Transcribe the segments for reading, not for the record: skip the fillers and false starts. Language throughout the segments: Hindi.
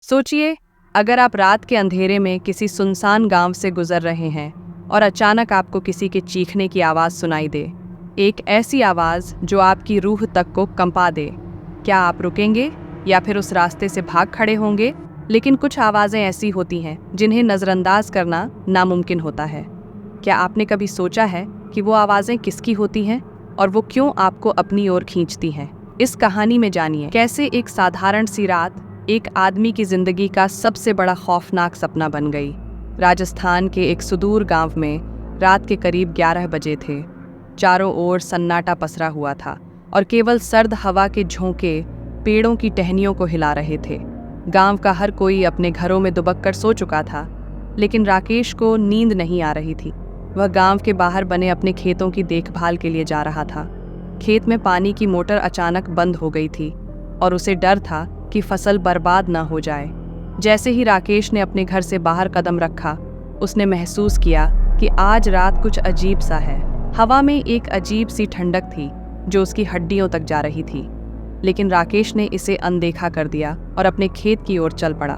सोचिए, अगर आप रात के अंधेरे में किसी सुनसान गांव से गुजर रहे हैं और अचानक आपको किसी के चीखने की आवाज़ सुनाई दे, एक ऐसी आवाज़ जो आपकी रूह तक को कंपा दे। क्या आप रुकेंगे या फिर उस रास्ते से भाग खड़े होंगे? लेकिन कुछ आवाज़ें ऐसी होती हैं जिन्हें नज़रअंदाज करना नामुमकिन होता है। क्या आपने कभी सोचा है कि वो आवाज़ें किसकी होती हैं और वो क्यों आपको अपनी ओर खींचती हैं? इस कहानी में जानिए कैसे एक साधारण सी रात एक आदमी की जिंदगी का सबसे बड़ा खौफनाक सपना बन गई। राजस्थान के एक सुदूर गांव में रात के करीब 11 बजे थे। चारों ओर सन्नाटा पसरा हुआ था और केवल सर्द हवा के झोंके पेड़ों की टहनियों को हिला रहे थे। गांव का हर कोई अपने घरों में दुबक कर सो चुका था, लेकिन राकेश को नींद नहीं आ रही थी। वह गांव के बाहर बने अपने खेतों की देखभाल के लिए जा रहा था। खेत में पानी की मोटर अचानक बंद हो गई थी और उसे डर था कि फसल बर्बाद ना हो जाए। जैसे ही राकेश ने अपने घर से बाहर कदम रखा, उसने महसूस किया कि आज रात कुछ अजीब सा है। हवा में एक अजीब सी ठंडक थी जो उसकी हड्डियों तक जा रही थी। लेकिन राकेश ने इसे अनदेखा कर दिया और अपने खेत की ओर चल पड़ा।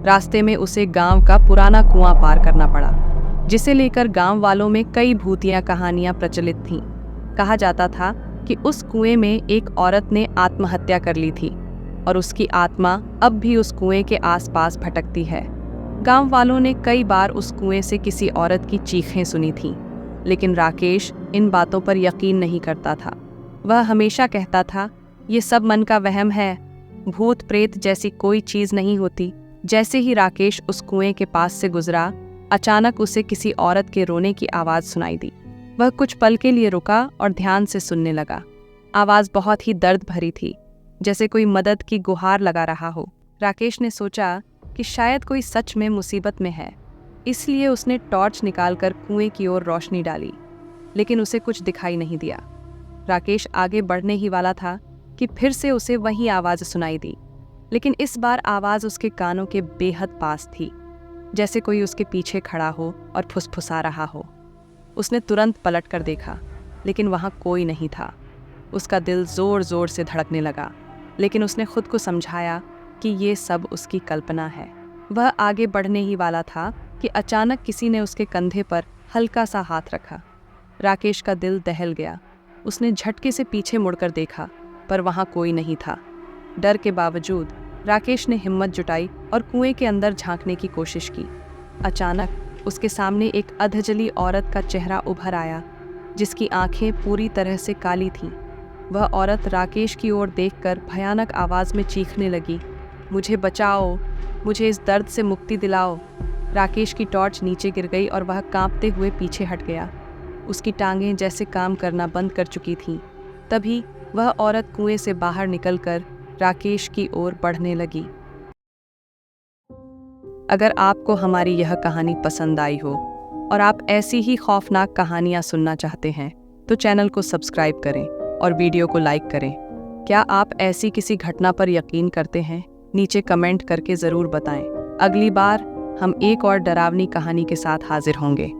रास्ते में उसे गांव का पुराना कुआं पार करना पड़ा, जिसे लेकर गांव वालों में कई भूतिया कहानियां प्रचलित थीं। कहा जाता था कि उस कुएं में एक औरत ने आत्महत्या कर ली थी और उसकी आत्मा अब भी उस कुएं के आसपास भटकती है। गांव वालों ने कई बार उस कुएं से किसी औरत की चीखें सुनी थीं, लेकिन राकेश इन बातों पर यकीन नहीं करता था। वह हमेशा कहता था, ये सब मन का वहम है, भूत प्रेत जैसी कोई चीज नहीं होती। जैसे ही राकेश उस कुएं के पास से गुजरा, अचानक उसे किसी औरत के रोने की आवाज सुनाई दी। वह कुछ पल के लिए रुका और ध्यान से सुनने लगा। आवाज बहुत ही दर्द भरी थी, जैसे कोई मदद की गुहार लगा रहा हो। राकेश ने सोचा कि शायद कोई सच में मुसीबत में है, इसलिए उसने टॉर्च निकालकर कुएं की ओर रोशनी डाली, लेकिन उसे कुछ दिखाई नहीं दिया। राकेश आगे बढ़ने ही वाला था कि फिर से उसे वही आवाज सुनाई दी, लेकिन इस बार आवाज उसके कानों के बेहद पास थी, जैसे कोई उसके पीछे खड़ा हो और फुसफुसा रहा हो। उसने तुरंत पलट कर देखा, लेकिन वहां कोई नहीं था। उसका दिल जोर जोर से धड़कने लगा, लेकिन उसने खुद को समझाया कि ये सब उसकी कल्पना है। वह आगे बढ़ने ही वाला था कि अचानक किसी ने उसके कंधे पर हल्का सा हाथ रखा। राकेश का दिल दहल गया। उसने झटके से पीछे मुड़कर देखा, पर वहां कोई नहीं था। डर के बावजूद राकेश ने हिम्मत जुटाई और कुएं के अंदर झांकने की कोशिश की। अचानक उसके सामने एक अधजली औरत का चेहरा उभर आया, जिसकी आंखें पूरी तरह से काली थीं। वह औरत राकेश की ओर देखकर भयानक आवाज में चीखने लगी, मुझे बचाओ, मुझे इस दर्द से मुक्ति दिलाओ। राकेश की टॉर्च नीचे गिर गई और वह कांपते हुए पीछे हट गया। उसकी टांगें जैसे काम करना बंद कर चुकी थीं। तभी वह औरत कुएं से बाहर निकलकर राकेश की ओर बढ़ने लगी। अगर आपको हमारी यह कहानी पसंद आई हो और आप ऐसी ही खौफनाक कहानियां सुनना चाहते हैं, तो चैनल को सब्सक्राइब करें और वीडियो को लाइक करें। क्या आप ऐसी किसी घटना पर यकीन करते हैं? नीचे कमेंट करके ज़रूर बताएं। अगली बार हम एक और डरावनी कहानी के साथ हाजिर होंगे।